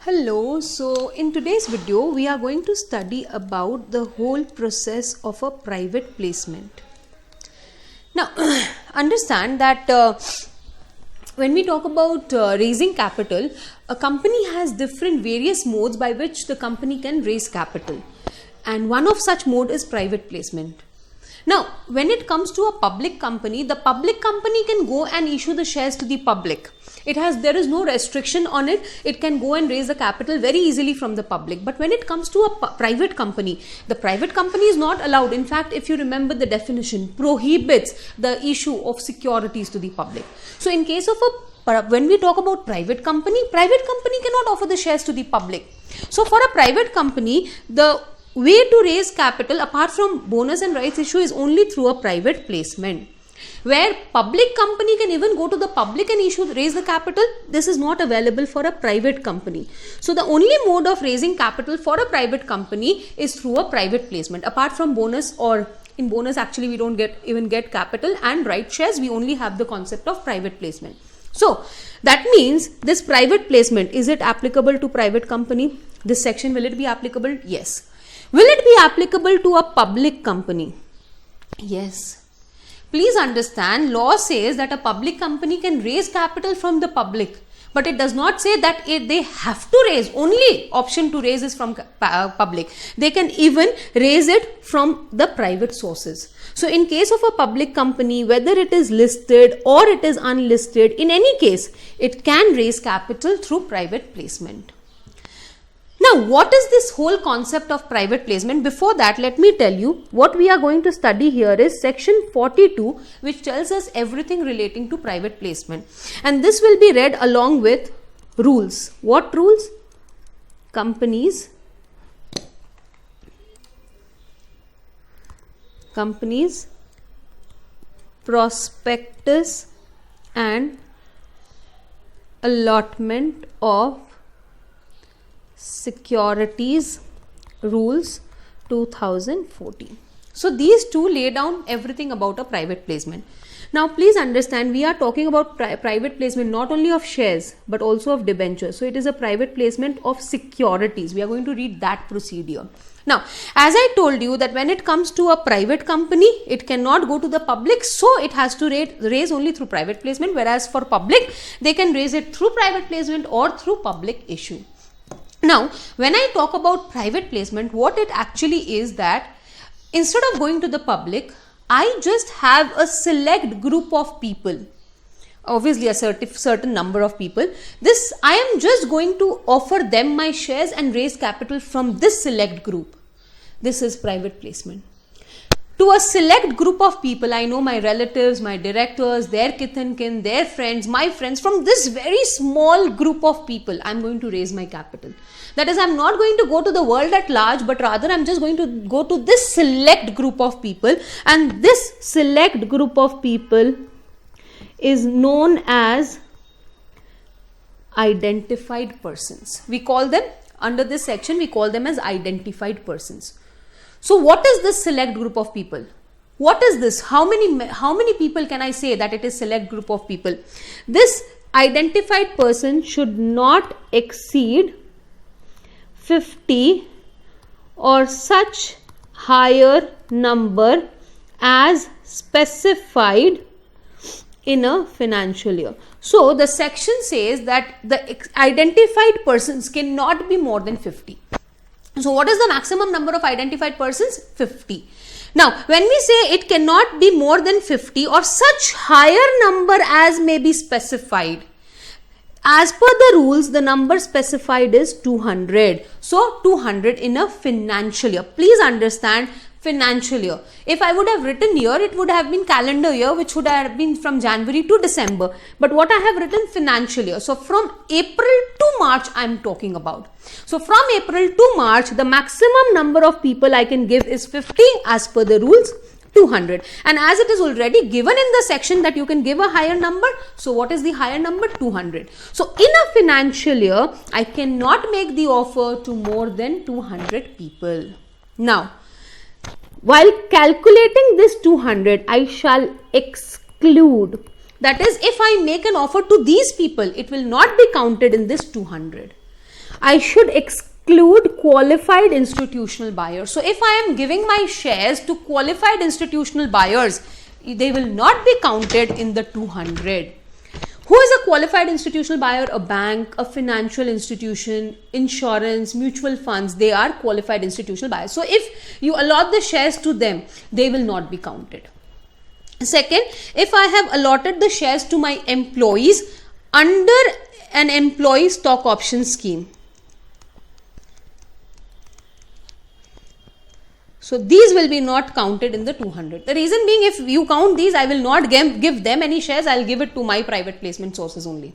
Hello, so in today's video we are going to study about the whole process of a private placement. Now understand that when we talk about raising capital, a company has different various modes by which the company can raise capital, and one of such mode is private placement. Now, when it comes to a public company, the public company can go and issue the shares to the public. There is no restriction on it. It can go and raise the capital very easily from the public. But when it comes to a private company, the private company is not allowed. In fact, if you remember the definition, prohibits the issue of securities to the public. So in case of when we talk about private company cannot offer the shares to the public. So for a private company, the way to raise capital apart from bonus and rights issue is only through a private placement. Where public company can even go to the public and raise the capital, this is not available for a private company. So the only mode of raising capital for a private company is through a private placement. Apart from bonus, or in bonus actually we don't even get capital and right shares, we only have the concept of private placement. So that means this private placement, is it applicable to private company? This section, will it be applicable? Yes. Will it be applicable to a public company? Yes. Please understand, law says that a public company can raise capital from the public, but it does not say that they have to raise. Only option to raise is from public. They can even raise it from the private sources. So in case of a public company, whether it is listed or it is unlisted, in any case, it can raise capital through private placement. Now, what is this whole concept of private placement? Before that, let me tell you what we are going to study here is section 42, which tells us everything relating to private placement. And this will be read along with rules. What rules? Companies, prospectus and allotment of securities rules 2014. So these two lay down everything about a private placement. Now please understand, we are talking about private placement not only of shares but also of debentures. So it is a private placement of securities. We are going to read that procedure. Now, as I told you that when it comes to a private company, it cannot go to the public, so it has to raise only through private placement, whereas for public, they can raise it through private placement or through public issue. Now, when I talk about private placement, what it actually is that instead of going to the public, I just have a select group of people, obviously a certain number of people. I am just going to offer them my shares and raise capital from this select group. This is private placement. To a select group of people, I know my relatives, my directors, their kith and kin, their friends, my friends, from this very small group of people, I'm going to raise my capital. That is, I'm not going to go to the world at large, but rather I'm just going to go to this select group of people, and this select group of people is known as identified persons. We call them, under this section, we call them as identified persons. So what is this select group of people? What is this? How many people can I say that it is select group of people? This identified person should not exceed 50 or such higher number as specified in a financial year. So the section says that the identified persons cannot be more than 50. So what is the maximum number of identified persons? 50. Now, when we say it cannot be more than 50 or such higher number as may be specified, as per the rules, the number specified is 200. So 200 in a financial year. Please understand, financial year. If I would have written year, it would have been calendar year, which would have been from January to December. But what I have written, financial year. So from April to March, I am talking about. So from April to March, the maximum number of people I can give is 50 as per the rules, 200. And as it is already given in the section that you can give a higher number, so what is the higher number? 200. So in a financial year, I cannot make the offer to more than 200 people. Now, while calculating this 200, I shall exclude. That is, if I make an offer to these people, it will not be counted in this 200. I should exclude qualified institutional buyers. So if I am giving my shares to qualified institutional buyers, they will not be counted in the 200. Who is a qualified institutional buyer? A bank, a financial institution, insurance, mutual funds. They are qualified institutional buyers. So if you allot the shares to them, they will not be counted. Second, if I have allotted the shares to my employees under an employee stock option scheme, so these will be not counted in the 200. The reason being, if you count these, I will not give them any shares. I will give it to my private placement sources only.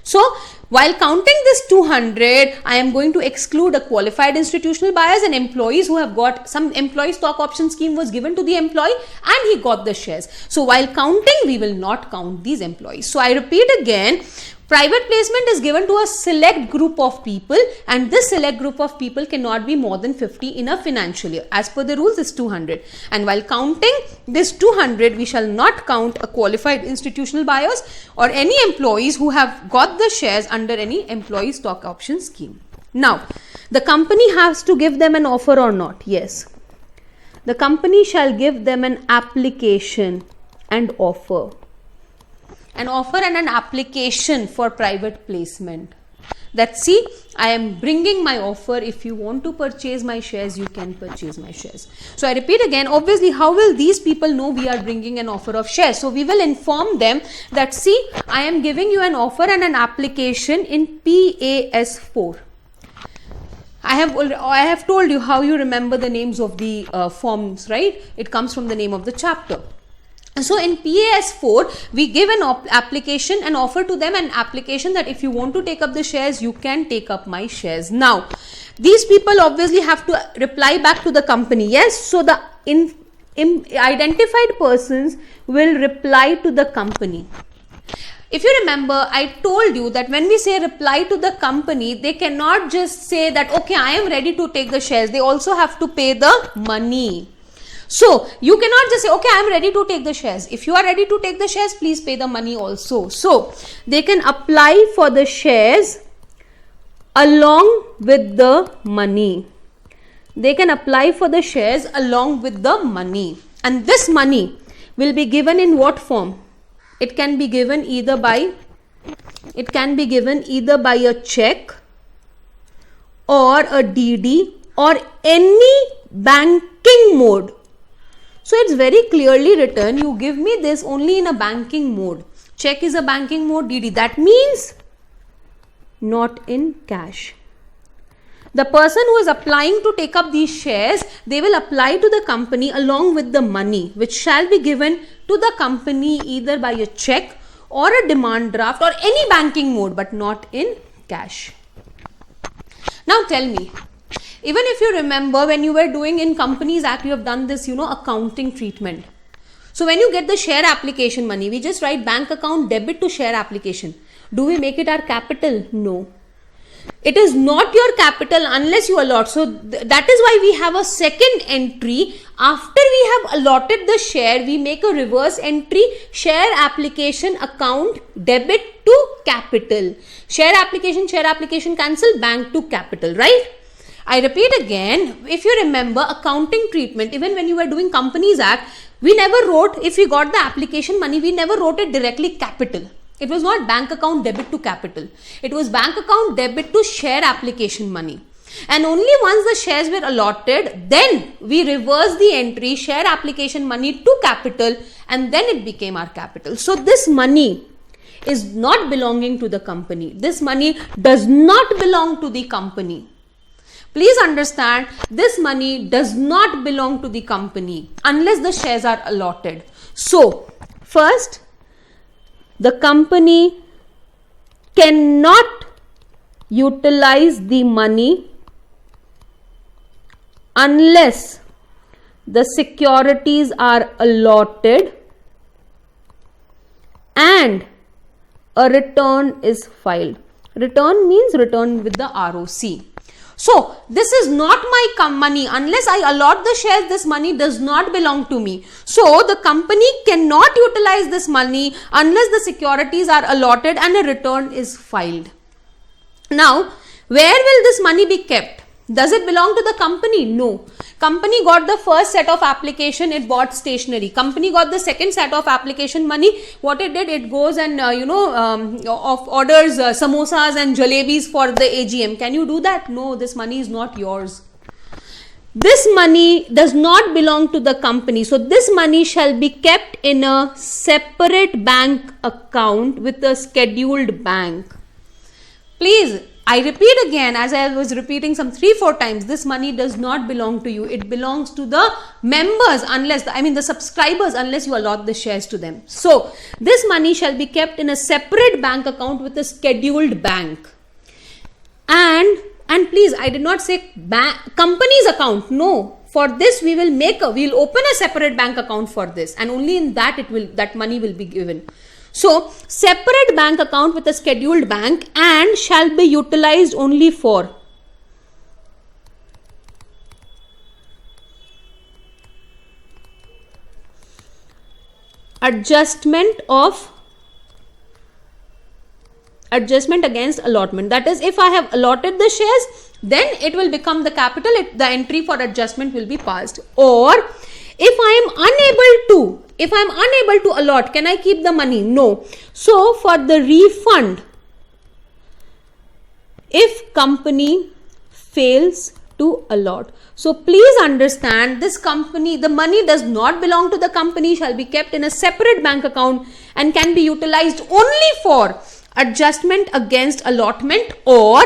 So while counting this 200, I am going to exclude a qualified institutional buyers and employees who have got some employee stock option scheme was given to the employee and he got the shares. So while counting, we will not count these employees. So I repeat again, private placement is given to a select group of people, and this select group of people cannot be more than 50 in a financial year. As per the rules, it's 200. And while counting this 200, we shall not count a qualified institutional buyers or any employees who have got the shares under any employee stock option scheme. Now, the company has to give them an offer or not? Yes. The company shall give them an application and offer. An offer and an application for private placement. That see, I am bringing my offer. If you want to purchase my shares, you can purchase my shares. So I repeat again, obviously, how will these people know we are bringing an offer of shares? So we will inform them that see, I am giving you an offer and an application in PAS4. I have told you how you remember the names of the forms, right? It comes from the name of the chapter. So in PAS4, we give an application and offer to them an application that if you want to take up the shares, you can take up my shares. Now, these people obviously have to reply back to the company. Yes, so the identified persons will reply to the company. If you remember, I told you that when we say reply to the company, they cannot just say that, okay, I am ready to take the shares. They also have to pay the money. So, you cannot just say, okay, I am ready to take the shares. If you are ready to take the shares, please pay the money also. So, they can apply for the shares along with the money. They can apply for the shares along with the money. And this money will be given in what form? It can be given either by a check or a DD or any banking mode. So it's very clearly written, you give me this only in a banking mode. Check is a banking mode, DD. That means not in cash. The person who is applying to take up these shares, they will apply to the company along with the money, which shall be given to the company either by a check or a demand draft or any banking mode, but not in cash. Now tell me, even if you remember when you were doing in Companies Act, you have done this, accounting treatment. So when you get the share application money, we just write bank account debit to share application. Do we make it our capital? No. It is not your capital unless you allot. So that is why we have a second entry. After we have allotted the share, we make a reverse entry, share application account debit to capital. Share application cancel, bank to capital, right? I repeat again, if you remember accounting treatment, even when you were doing Companies Act, we never wrote, if we got the application money, we never wrote it directly capital. It was not bank account debit to capital. It was bank account debit to share application money. And only once the shares were allotted, then we reversed the entry, share application money to capital, and then it became our capital. So this money is not belonging to the company. This money does not belong to the company. Please understand, this money does not belong to the company unless the shares are allotted. So, first, the company cannot utilize the money unless the securities are allotted and a return is filed. Return means return with the ROC. So, this is not my money. Unless I allot the shares, this money does not belong to me. So, the company cannot utilize this money unless the securities are allotted and a return is filed. Now, Where will this money be kept? Does it belong to the company? No. Company got the first set of application, it bought stationery. Company got the second set of application money. What it did, it goes and orders samosas and jalebis for the AGM. Can you do that? No, this money is not yours. This money does not belong to the company. So this money shall be kept in a separate bank account with a scheduled bank. Please, I repeat again, as I was repeating some 3-4 times, this money does not belong to you. It belongs to the members, the subscribers, unless you allot the shares to them. So, this money shall be kept in a separate bank account with a scheduled bank. And please, I did not say company's account. No. For this, we'll open a separate bank account for this, and only in that money will be given. So, separate bank account with a scheduled bank and shall be utilized only for adjustment against allotment. That is, if I have allotted the shares, then it will become the capital, the entry for adjustment will be passed. Or if I am unable to allot, can I keep the money? No. So, for the refund, if company fails to allot. So, please understand, this company, the money does not belong to the company, shall be kept in a separate bank account and can be utilized only for adjustment against allotment or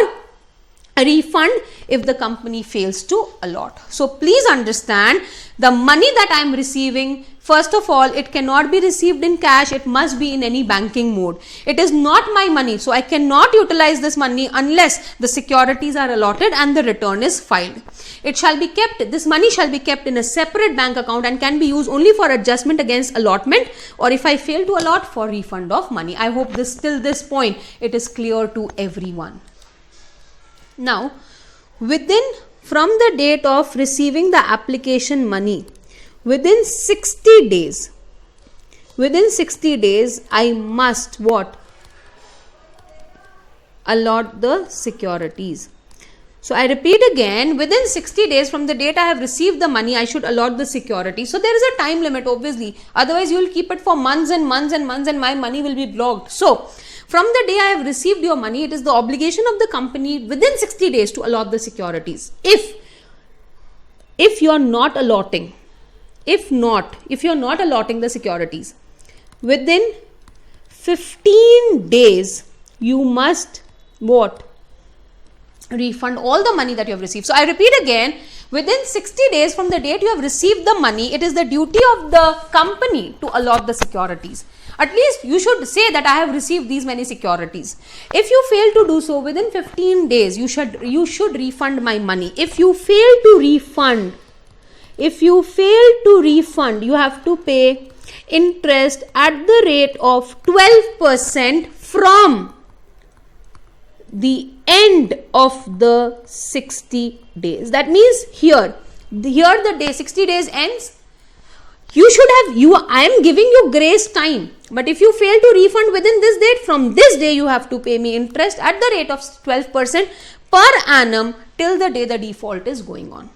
a refund if the company fails to allot. So, please understand, the money that I am receiving, first of all, it cannot be received in cash, it must be in any banking mode. It is not my money, so I cannot utilize this money unless the securities are allotted and the return is filed. This money shall be kept in a separate bank account and can be used only for adjustment against allotment, or if I fail to allot, for refund of money. I hope till this point it is clear to everyone. Now, from the date of receiving the application money, within 60 days, I must what? Allot the securities. So, I repeat again, within 60 days from the date I have received the money, I should allot the security. So, there is a time limit, obviously. Otherwise, you will keep it for months and months and months and my money will be blocked. So, from the day I have received your money, it is the obligation of the company within 60 days to allot the securities. If you are not allotting, if you are not allotting the securities, within 15 days, you must what? Refund all the money that you have received. So, I repeat again, within 60 days from the date you have received the money, it is the duty of the company to allot the securities. At least you should say that I have received these many securities. If you fail to do so, within 15 days, you should refund my money. If you fail to refund, you have to pay interest at the rate of 12% from the end of the 60 days. That means here the day 60 days ends. I am giving you grace time, but if you fail to refund within this date, from this day you have to pay me interest at the rate of 12% per annum till the day the default is going on.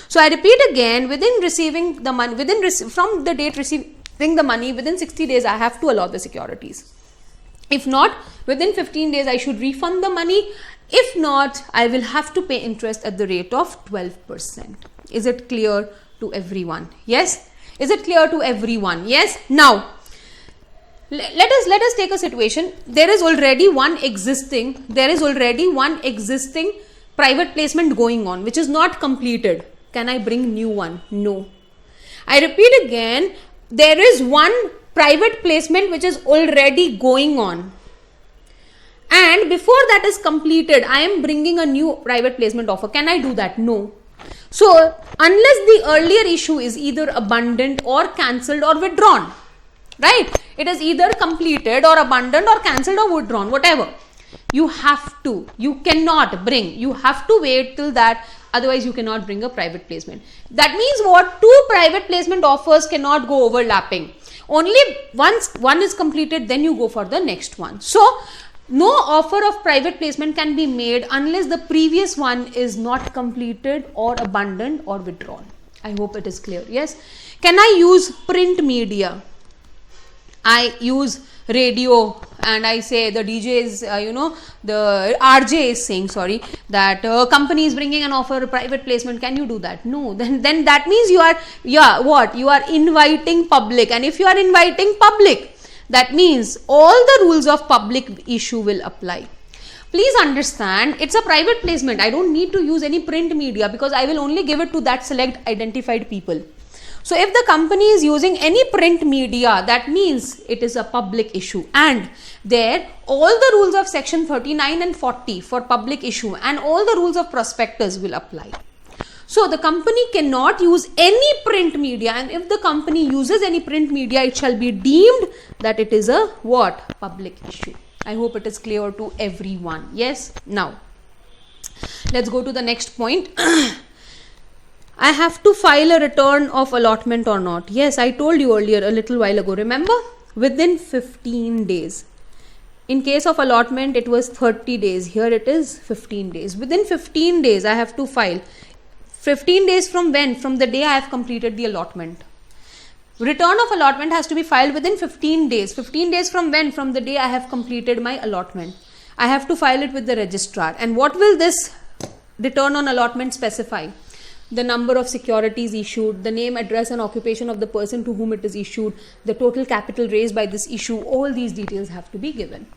So, I repeat again, within receiving the money, from the date receiving the money, within 60 days I have to allot the securities. If not, within 15 days I should refund the money. If not, I will have to pay interest at the rate of 12%. Is it clear to everyone? Yes? Is it clear to everyone? Yes? Now, let us take a situation. There is already one existing private placement going on, which is not completed. Can I bring new one? No. I repeat again, there is one private placement which is already going on, and before that is completed, I am bringing a new private placement offer. Can I do that? No. So, unless the earlier issue is either abandoned or cancelled or withdrawn, right? It is either completed or abandoned or cancelled or withdrawn, whatever. You have to wait till that, otherwise you cannot bring a private placement. That means what? Two private placement offers cannot go overlapping. Only once one is completed, then you go for the next one. So, No offer of private placement can be made unless the previous one is not completed or abandoned or withdrawn. I hope it is clear. Yes. Can I use print media? I use radio and I say the DJ is, the RJ is saying, sorry, that company is bringing an offer of private placement. Can you do that? No. Then that means you are, you are inviting public. And if you are inviting public, that means all the rules of public issue will apply. Please understand, it's a private placement. I don't need to use any print media because I will only give it to that select identified people. So if the company is using any print media, that means it is a public issue, and there all the rules of section 39 and 40 for public issue and all the rules of prospectus will apply. So the company cannot use any print media, and if the company uses any print media, it shall be deemed that it is a what? Public issue. I hope it is clear to everyone. Yes. Now, let's go to the next point. I have to file a return of allotment or not? Yes, I told you earlier a little while ago. Remember? Within 15 days. In case of allotment, it was 30 days. Here it is 15 days. Within 15 days, I have to file. 15 days from when? From the day I have completed the allotment. Return of allotment has to be filed within 15 days. 15 days from when? From the day I have completed my allotment. I have to file it with the registrar. And what will this return on allotment specify? The number of securities issued, the name, address and occupation of the person to whom it is issued, the total capital raised by this issue, all these details have to be given.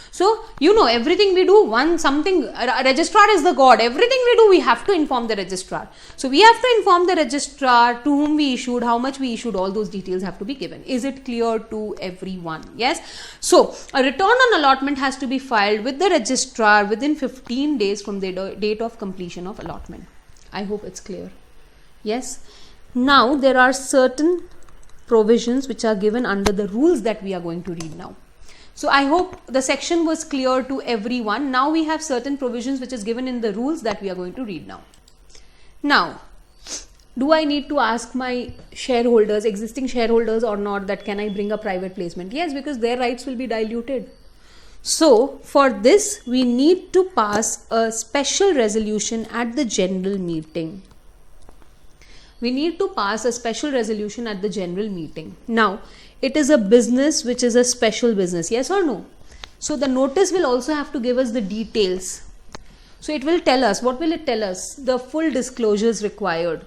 So, everything we do, a registrar is the god. Everything we do, we have to inform the registrar. So, we have to inform the registrar to whom we issued, how much we issued, all those details have to be given. Is it clear to everyone? Yes. So, a return on allotment has to be filed with the registrar within 15 days from the date of completion of allotment. I hope it's clear. Yes. Now, there are certain provisions which are given under the rules that we are going to read now. So, I hope the section was clear to everyone. Now, we have certain provisions which is given in the rules that we are going to read now. Now, do I need to ask my shareholders, existing shareholders or not, that can I bring a private placement? Yes, because their rights will be diluted. So, for this, we need to pass a special resolution at the general meeting. We need to pass a special resolution at the general meeting. Now, it is a business which is a special business, yes or no? So, the notice will also have to give us the details. So, it will tell us, what will it tell us? The full disclosures required,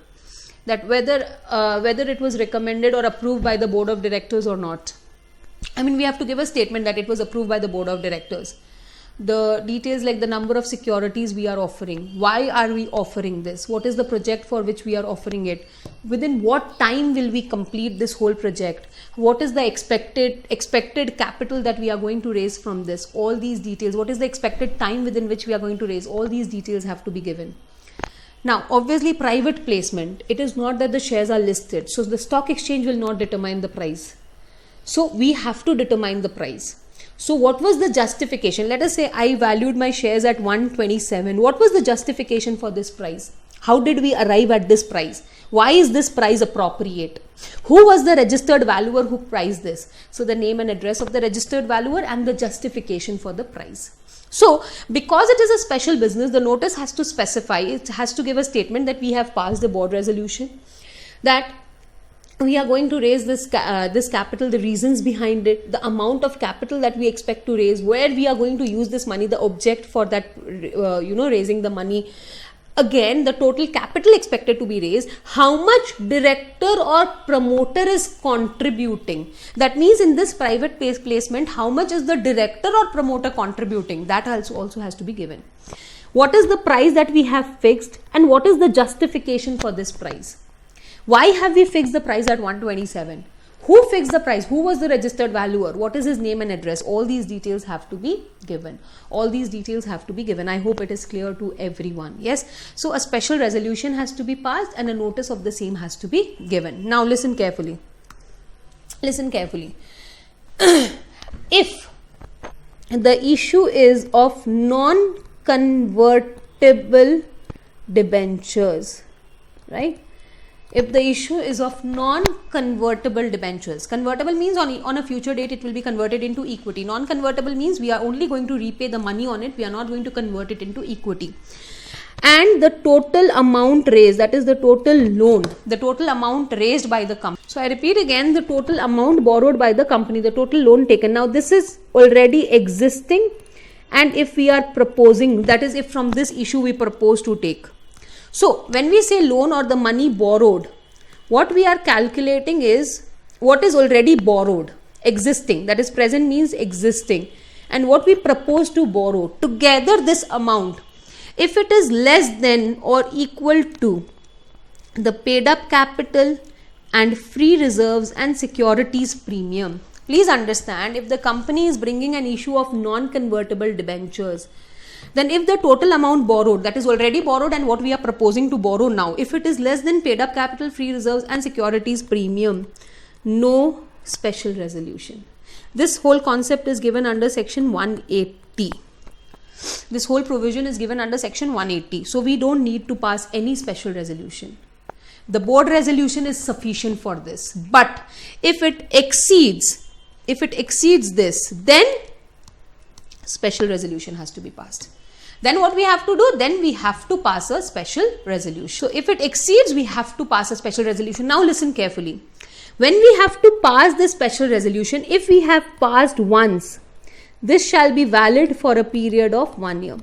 that whether it was recommended or approved by the board of directors or not. I mean, we have to give a statement that it was approved by the board of directors. The details like the number of securities we are offering. Why are we offering this? What is the project for which we are offering it? Within what time will we complete this whole project? What is the expected capital that we are going to raise from this? All these details. What is the expected time within which we are going to raise? All these details have to be given. Now, obviously, private placement, it is not that the shares are listed. So, the stock exchange will not determine the price. So, we have to determine the price. So, what was the justification? Let us say I valued my shares at 127. What was the justification for this price? How did we arrive at this price? Why is this price appropriate? Who was the registered valuer who priced this? So, the name and address of the registered valuer and the justification for the price. So, because it is a special business, the notice has to specify, it has to give a statement that we have passed the board resolution, that we are going to raise this capital, the reasons behind it, the amount of capital that we expect to raise, where we are going to use this money, the object for that, raising the money. Again, the total capital expected to be raised, how much director or promoter is contributing. That means in this private placement, how much is the director or promoter contributing? That also has to be given. What is the price that we have fixed and what is the justification for this price? Why have we fixed the price at 127? Who fixed the price? Who was the registered valuer? What is his name and address? All these details have to be given. All these details have to be given. I hope it is clear to everyone. Yes. So, a special resolution has to be passed and a notice of the same has to be given. Now, listen carefully. Listen carefully. If the issue is of non-convertible debentures, right? if the issue is of non-convertible debentures. Convertible means on a future date it will be converted into equity. Non-convertible means we are only going to repay the money on it, we are not going to convert it into equity. And the total amount raised, that is the total loan, the total amount raised by the company. So I repeat again, the total amount borrowed by the company, the total loan taken. Now this is already existing, and if we are proposing, that is if from this issue we propose to take. So when we say loan or the money borrowed, what we are calculating is what is already borrowed, existing, that is present means existing, and what we propose to borrow together, this amount, if it is less than or equal to the paid up capital and free reserves and securities premium. Please understand, if the company is bringing an issue of non-convertible debentures, then if the total amount borrowed, that is already borrowed and what we are proposing to borrow now, if it is less than paid up capital, free reserves and securities premium, no special resolution. This whole concept is given under section 180. This whole provision is given under section 180. So we don't need to pass any special resolution. The board resolution is sufficient for this. But if it exceeds this, then special resolution has to be passed. Then what we have to do? Then we have to pass a special resolution. So if it exceeds, we have to pass a special resolution. Now listen carefully. When we have to pass this special resolution, if we have passed once, this shall be valid for a period of 1 year.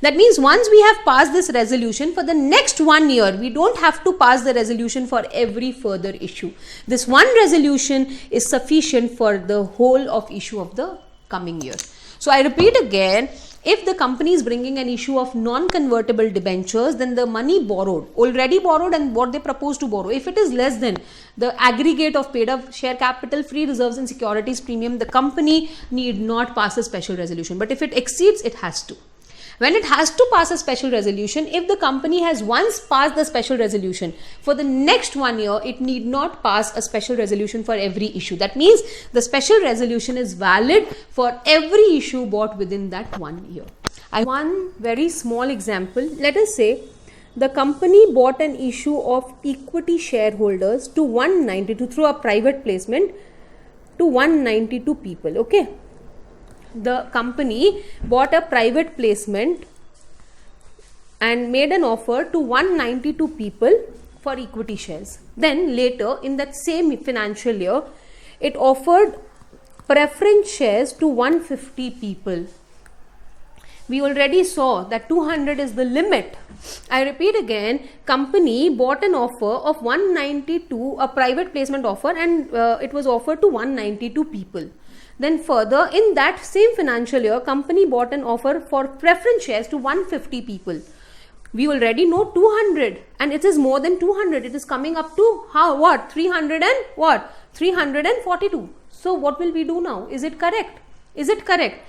That means once we have passed this resolution, for the next 1 year, we don't have to pass the resolution for every further issue. This one resolution is sufficient for the whole of issue of the coming year. So I repeat again, if the company is bringing an issue of non-convertible debentures, then the money borrowed, already borrowed and what they propose to borrow, if it is less than the aggregate of paid up share capital, free reserves and securities premium, the company need not pass a special resolution. But if it exceeds, it has to. When it has to pass a special resolution, if the company has once passed the special resolution, for the next 1 year, it need not pass a special resolution for every issue. That means the special resolution is valid for every issue bought within that 1 year. One very small example, let us say the company bought an issue of equity shareholders to 192 through a private placement to 192 people, okay. The company bought a private placement and made an offer to 192 people for equity shares. Then later in that same financial year, it offered preference shares to 150 people. We already saw that 200 is the limit. I repeat again, company bought an offer of 192, a private placement offer, and it was offered to 192 people. Then further, in that same financial year, company bought an offer for preference shares to 150 people. We already know 200 and it is more than 200. It is coming up to how, what? 300 and what? 342. So what will we do now? Is it correct? Is it correct?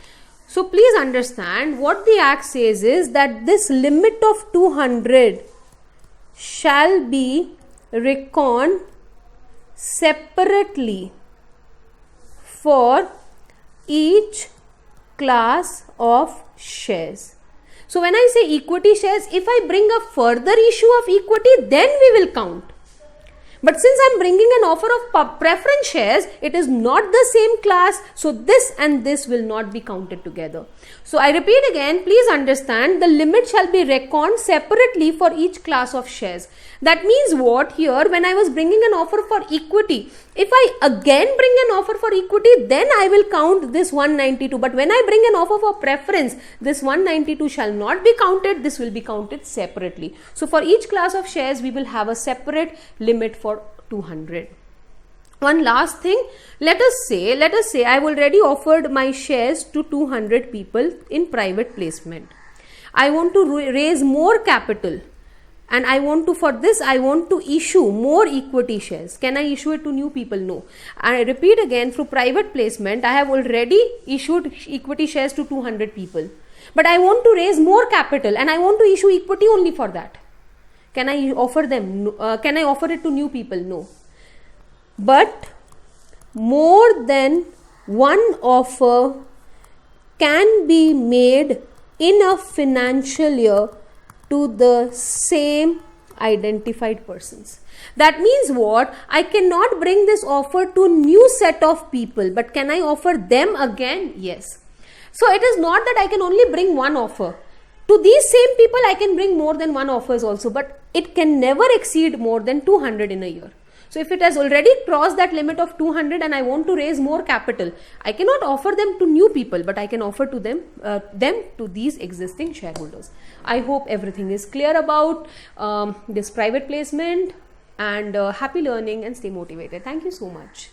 So please understand what the Act says is that this limit of 200 shall be reckoned separately for each class of shares. So when I say equity shares, if I bring a further issue of equity, then we will count. But since I am bringing an offer of preference shares, it is not the same class. So this and this will not be counted together. So I repeat again, please understand the limit shall be reckoned separately for each class of shares. That means what here, when I was bringing an offer for equity, if I again bring an offer for equity, then I will count this 192. But when I bring an offer for preference, this 192 shall not be counted. This will be counted separately. So for each class of shares, we will have a separate limit for 200. One last thing, let us say I have already offered my shares to 200 people in private placement. I want to raise more capital. And I want to issue more equity shares. Can I issue it to new people? No. And I repeat again, through private placement, I have already issued equity shares to 200 people. But I want to raise more capital and I want to issue equity only for that. Can I offer them? Can I offer it to new people? No. But more than one offer can be made in a financial year to the same identified persons. That means what? I cannot bring this offer to new set of people, but can I offer them again? Yes. So it is not that I can only bring one offer. To these same people I can bring more than one offers also, but it can never exceed more than 200 in a year. So if it has already crossed that limit of 200 and I want to raise more capital, I cannot offer them to new people, but I can offer to them to these existing shareholders. I hope everything is clear about this private placement, and happy learning and stay motivated. Thank you so much.